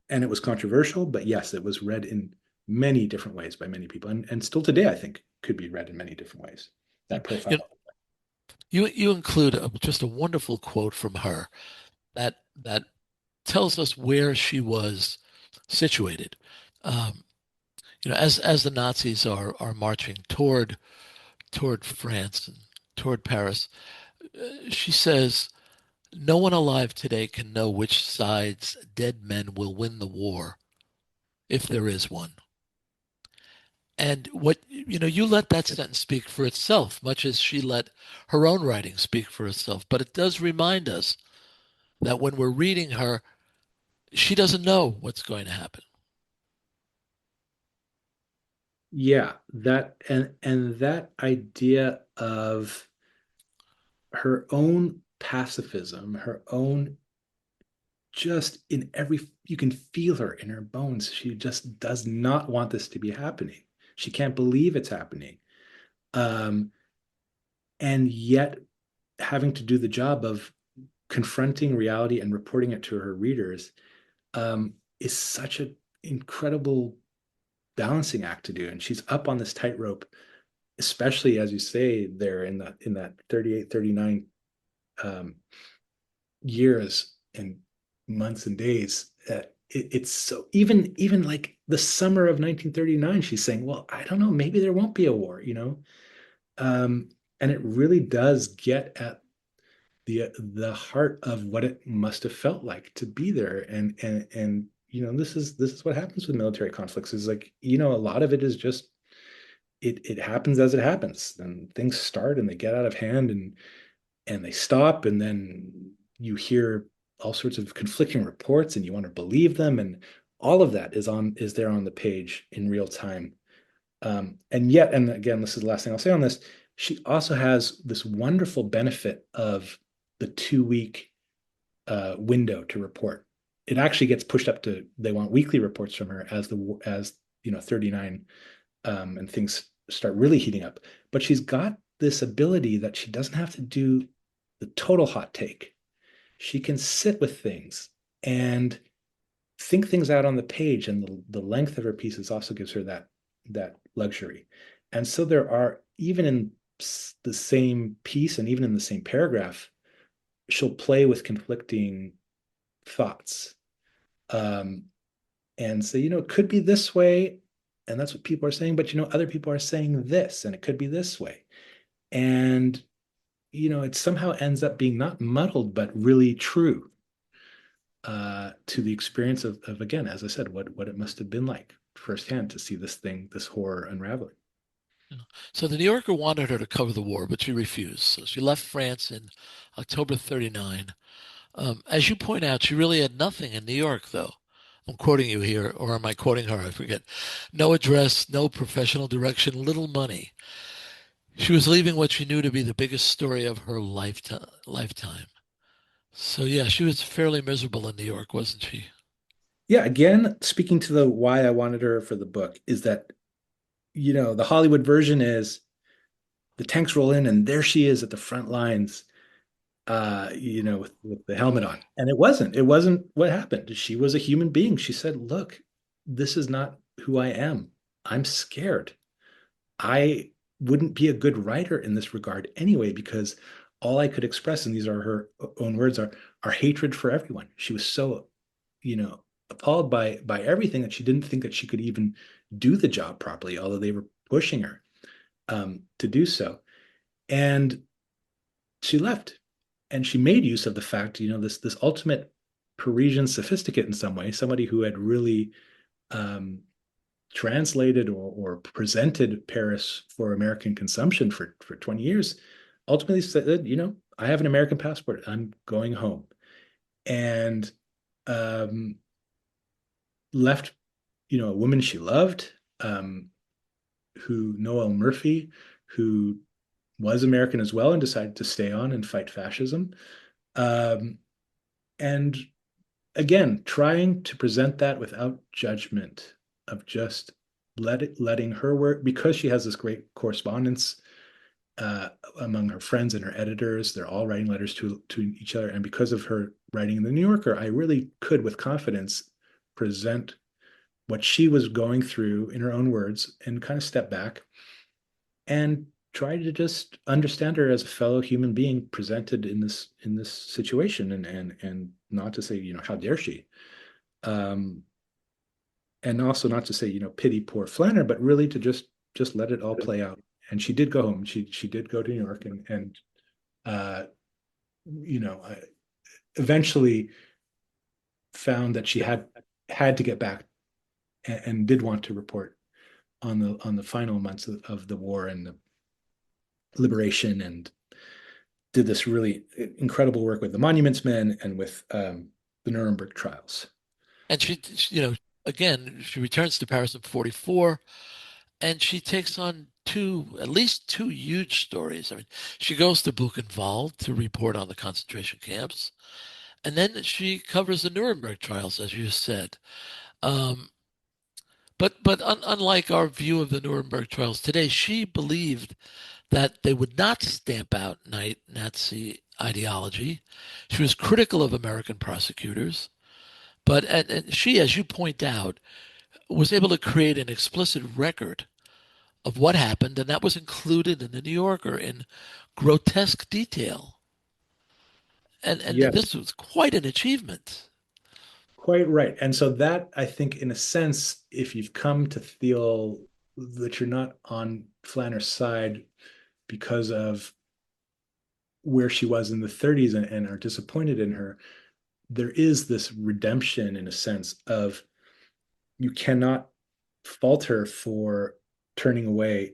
and it was controversial, but yes, it was read in many different ways by many people, and still today, I think, could be read in many different ways. That You profile. you include just a wonderful quote from her that tells us where she was situated. Um, as the Nazis are marching toward France and toward Paris, she says, "No one alive today can know which side's dead men will win the war, if there is one." And you let that sentence speak for itself, much as she let her own writing speak for itself. But it does remind us that when we're reading her, she doesn't know what's going to happen. Yeah, and that idea of her own pacifism, her own just in every you can feel her in her bones. She just does not want this to be happening. She can't believe it's happening. Um, and yet having to do the job of confronting reality and reporting it to her readers is such an incredible balancing act to do. And she's up on this tightrope, especially as you say there in that 38, 39 um, years and months and days. It's so even like the summer of 1939, she's saying, well, I don't know, maybe there won't be a war, um, and it really does get at the heart of what it must have felt like to be there. And this is what happens with military conflicts is like, a lot of it is just it happens as it happens, and things start and they get out of hand, and they stop, and then you hear all sorts of conflicting reports and you want to believe them, and all of that is there on the page in real time. And yet, and again, this is the last thing I'll say on this, she also has this wonderful benefit of the 2 week window to report. It actually gets pushed up to, they want weekly reports from her as 39 and things start really heating up. But she's got this ability that she doesn't have to do the total hot take. She can sit with things and think things out on the page, and the length of her pieces also gives her that luxury. And so there are, even in the same piece and even in the same paragraph, she'll play with conflicting thoughts, um, and say, it could be this way, and that's what people are saying, but other people are saying this, and it could be this way. And it somehow ends up being not muddled, but really true to the experience of again, as I said, what it must have been like firsthand to see this horror unraveling. So the New Yorker wanted her to cover the war, but she refused. So she left France in October 39. As you point out, she really had nothing in New York, though. I'm quoting you here, or am I quoting her? I forget. No address, no professional direction, little money. She was leaving what she knew to be the biggest story of her lifetime. So yeah, she was fairly miserable in New York, wasn't she? Yeah, again, speaking to the why I wanted her for the book is that the Hollywood version is the tanks roll in and there she is at the front lines, with the helmet on. And it wasn't what happened. She was a human being. She said, look, this is not who I am. I'm scared. I wouldn't be a good writer in this regard anyway, because all I could express, and these are her own words, are our hatred for everyone. She was so, appalled by everything that she didn't think that she could even do the job properly, although they were pushing her to do so. And she left, and she made use of the fact, this ultimate Parisian sophisticate in some way, somebody who had really um, translated or presented Paris for American consumption for 20 years, ultimately said, I have an American passport. I'm going home. And um, left, a woman she loved, Noel Murphy, who was American as well and decided to stay on and fight fascism. Um, and again, trying to present that without judgment, of just letting her work, because she has this great correspondence uh, among her friends and her editors. They're all writing letters to each other, and because of her writing in the New Yorker, I really could, with confidence, present what she was going through in her own words and kind of step back and try to just understand her as a fellow human being presented in this situation, and not to say, how dare she, um, and also not to say, pity poor Flanner, but really to just let it all play out. And she did go home. She did go to New York, and uh, you know, eventually found that she had to get back, and did want to report on the final months of the war and the liberation, and did this really incredible work with the Monuments Men and with the Nuremberg trials. And again, she returns to Paris in 44, and she takes on at least two huge stories. I mean, she goes to Buchenwald to report on the concentration camps, and then she covers the Nuremberg trials, as you said. Um, but unlike our view of the Nuremberg trials today, she believed that they would not stamp out Nazi ideology. She was critical of American prosecutors, but and she, as you point out, was able to create an explicit record of what happened, and that was included in the New Yorker in grotesque detail. And Yes, this was quite an achievement. quite right. And so that, I think, in a sense, if you've come to feel that you're not on Flanner's side because of where she was in the 30s, and are disappointed in her, there is this redemption, in a sense, of you cannot fault her for turning away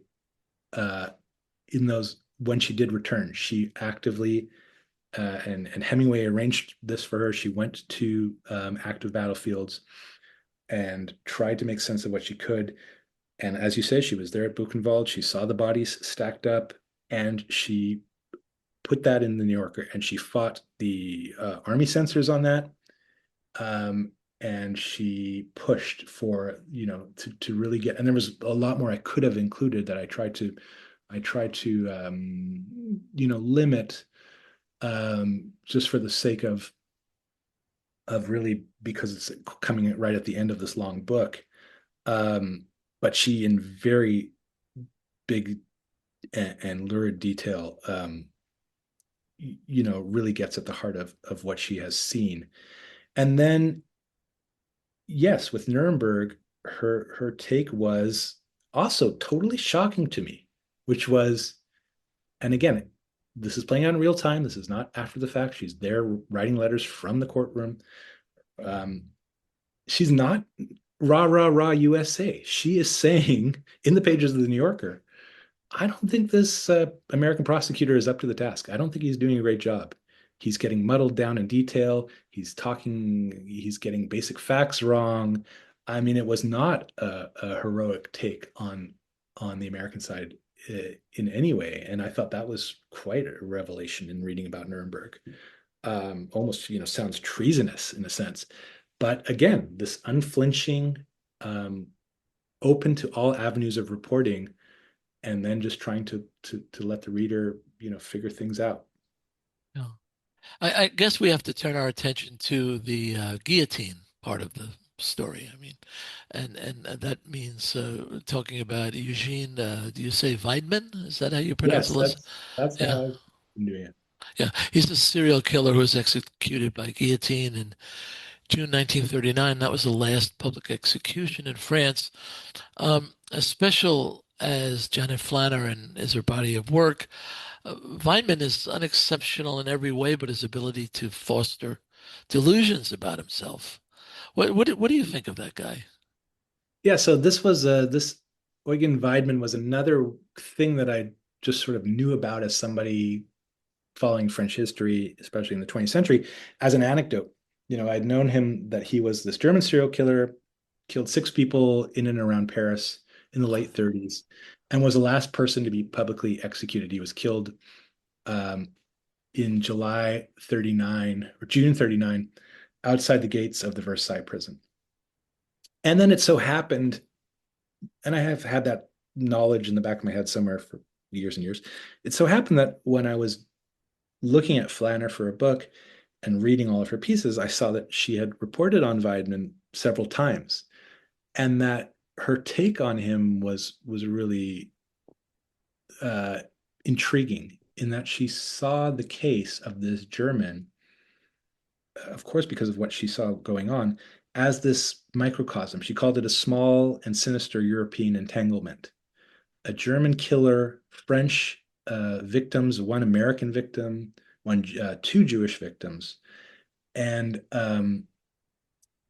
in those when she did return. She actively, and Hemingway arranged this for her. She went to active battlefields and tried to make sense of what she could. And as you say, she was there at Buchenwald. She saw the bodies stacked up, and she put that in the New Yorker, and she fought the army censors on that. Um, and she pushed for, to really get, and there was a lot more I could have included that I tried to limit, just for the sake of really, because it's coming right at the end of this long book. Um, but she, in very big and lurid detail, really gets at the heart of what she has seen. And then, yes, with Nuremberg, her take was also totally shocking to me, which was, and again, this is playing out in real time. This is not after the fact. She's there writing letters from the courtroom. Um, she's not rah, rah, rah USA. She is saying in the pages of the New Yorker, I don't think this American prosecutor is up to the task. I don't think he's doing a great job. He's getting muddled down in detail. He's getting basic facts wrong. I mean, it was not a heroic take on the American side in any way. And I thought that was quite a revelation in reading about Nuremberg. Almost, sounds treasonous in a sense. But again, this unflinching, um, open to all avenues of reporting, and then just trying to let the reader, figure things out. Yeah. I guess we have to turn our attention to the guillotine part of the story. I mean, and that means talking about Eugene. Do you say Weidman? Is that how you pronounce Yes, it? that's Yeah. how I've been doing it. Yeah, he's a serial killer who was executed by guillotine in June 1939. That was the last public execution in France. As special as Janet Flanner and is her body of work, Weinman is unexceptional in every way, but his ability to foster delusions about himself. What do you think of that guy? Yeah, so this Eugen Weidmann was another thing that I just sort of knew about as somebody following French history, especially in the 20th century, as an anecdote. I'd known him that he was this German serial killer, killed six people in and around Paris in the late 30s, and was the last person to be publicly executed. He was killed um, in July 39 or June 39 outside the gates of the Versailles prison. And then it so happened, and I have had that knowledge in the back of my head somewhere for years and years. It so happened that when I was looking at Flanner for a book and reading all of her pieces, I saw that she had reported on Weidman several times, and that her take on him was really uh, intriguing in that she saw the case of this German, of course, because of what she saw going on, as this microcosm. She called it a small and sinister European entanglement. A German killer, French victims, one American victim, two Jewish victims, and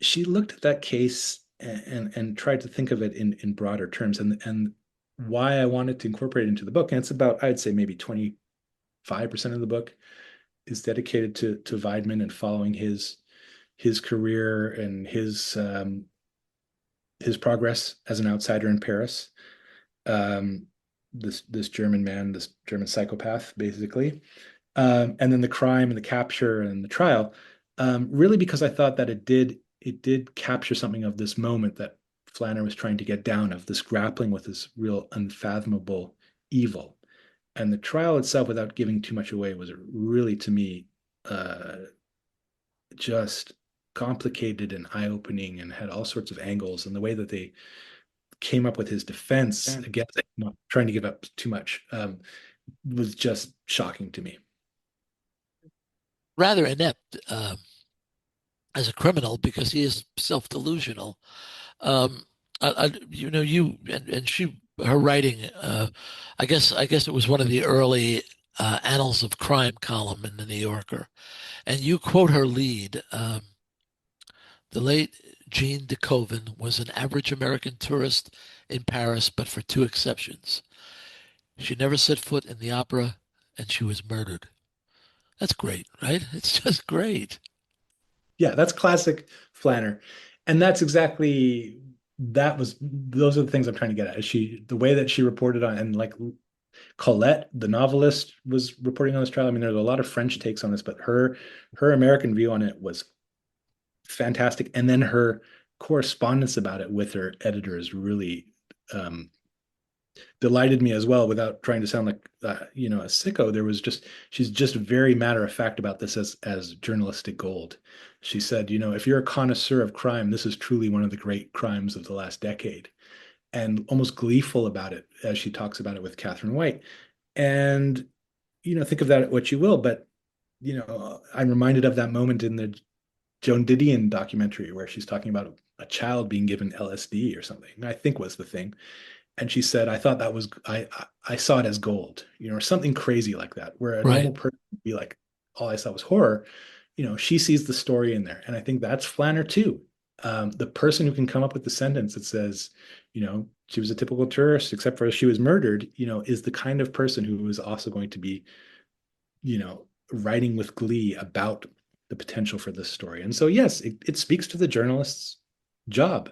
she looked at that case and tried to think of it in broader terms. And why I wanted to incorporate it into the book, and it's about, I'd say, maybe 25% of the book is dedicated to Weidman and following his career and his progress as an outsider in Paris. This German man, this German psychopath, basically, and then the crime and the capture and the trial. Really, because I thought that it did capture something of this moment that Flanner was trying to get down, of this grappling with this real unfathomable evil. And the trial itself, without giving too much away, was really, to me, uh, just complicated and eye-opening, and had all sorts of angles. And the way that they came up with his defense against not trying to give up too much was just shocking to me. Rather inept as a criminal because he is self-delusional. Um, you and she, her writing. I guess it was one of the early annals of crime column in the New Yorker, and you quote her lead. The late Jean de Koven was an average American tourist in Paris, but for two exceptions. She never set foot in the opera, and she was murdered. That's great, right? It's just great. Yeah, that's classic Flanner. And that's exactly those are the things I'm trying to get at. Is the way that she reported on, and like Colette, the novelist, was reporting on this trial. I mean, there's a lot of French takes on this, but her American view on it was fantastic. And then her correspondence about it with her editors really um, delighted me as well, without trying to sound like a sicko. She's just very matter of fact about this as journalistic gold. She said, if you're a connoisseur of crime, this is truly one of the great crimes of the last decade, and almost gleeful about it as she talks about it with Catherine White. And think of that what you will, but I'm reminded of that moment in the Joan Didion documentary where she's talking about a child being given LSD or something, I think was the thing. And she said, I thought that was I saw it as gold, or something crazy like that, where a Right. normal person would be like, all I saw was horror. She sees the story in there. And I think that's Flanner too. The person who can come up with the sentence that says, she was a typical tourist, except for she was murdered, is the kind of person who is also going to be, writing with glee about the potential for this story. And so, yes, it speaks to the journalist's job,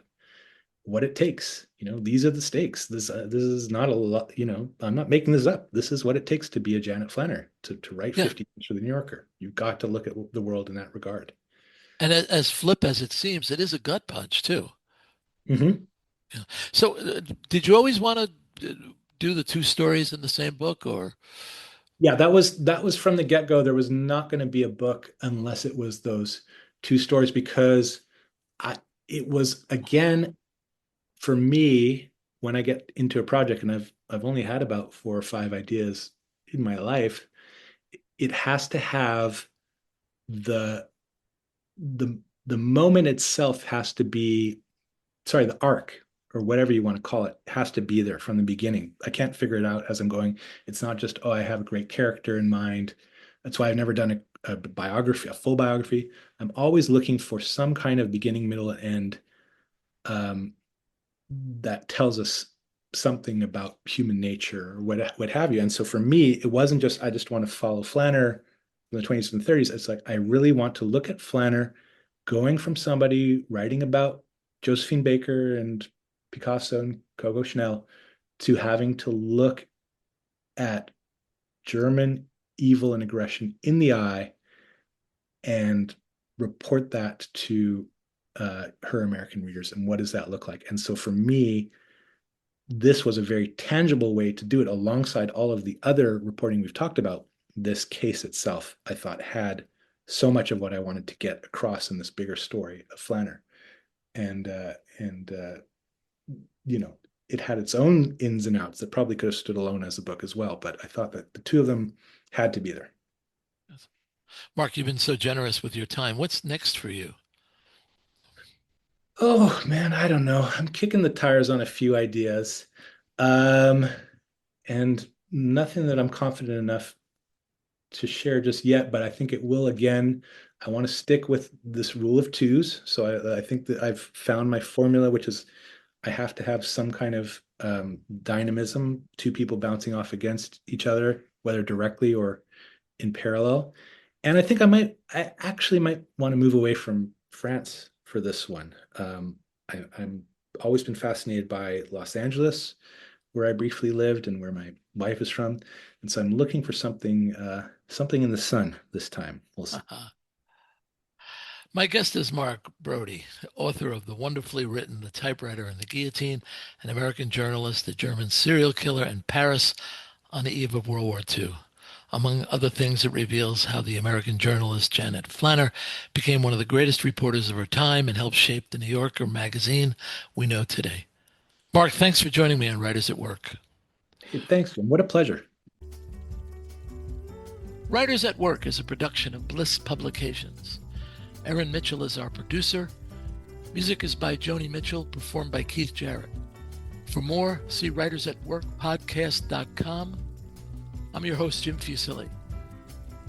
what it takes. These are the stakes. This is not a lot. I'm not making this up. This is what it takes to be a Janet Flanner, to write Yeah. 50 years for the New Yorker. You've got to look at the world in that regard. And as flip as it seems, it is a gut punch too. Hmm. Yeah. So, did you always want to do the two stories in the same book, or Yeah, that was from the get-go. There was not going to be a book unless it was those two stories, because I it was, again, for me, when I get into a project, and I've only had about four or five ideas in my life, it has to have the the moment itself has to be, sorry, the arc or whatever you want to call it has to be there from the beginning. I can't figure it out as I'm going. It's not just, oh, I have a great character in mind. That's why I've never done a biography, a full biography. I'm always looking for some kind of beginning, middle, and end um, that tells us something about human nature or what have you. And so for me, it wasn't just I just want to follow Flanner from the 20s and 30s. It's like I really want to look at Flanner going from somebody writing about Josephine Baker and Picasso and Coco Chanel to having to look at German evil and aggression in the eye and report that to her American readers. And what does that look like? And so for me, this was a very tangible way to do it alongside all of the other reporting we've talked about. This case itself, I thought, had so much of what I wanted to get across in this bigger story of Flanner. And you know, it had its own ins and outs that probably could have stood alone as a book as well. But I thought that the two of them had to be there. Mark, you've been so generous with your time. What's next for you? Oh man, I don't know. I'm kicking the tires on a few ideas. Um, and nothing that I'm confident enough to share just yet, but I think it will again. I want to stick with this rule of twos. So I think that I've found my formula, which is I have to have some kind of dynamism, two people bouncing off against each other, whether directly or in parallel. And I think I actually might want to move away from France for this one. I'm always been fascinated by Los Angeles, where I briefly lived and where my wife is from. And so I'm looking for something in the sun this time. We'll see. My guest is Mark Brodie, author of the wonderfully written The Typewriter and the Guillotine, an American journalist, a German serial killer, and Paris on the eve of World War II. Among other things, it reveals how the American journalist Janet Flanner became one of the greatest reporters of her time and helped shape the New Yorker magazine we know today. Mark, thanks for joining me on Writers at Work. Hey, thanks, Jim. What a pleasure. Writers at Work is a production of Bliss Publications. Erin Mitchell is our producer. Music is by Joni Mitchell, performed by Keith Jarrett. For more, see writersatworkpodcast.com. I'm your host, Jim Fusili.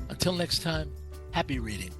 Until next time, happy reading.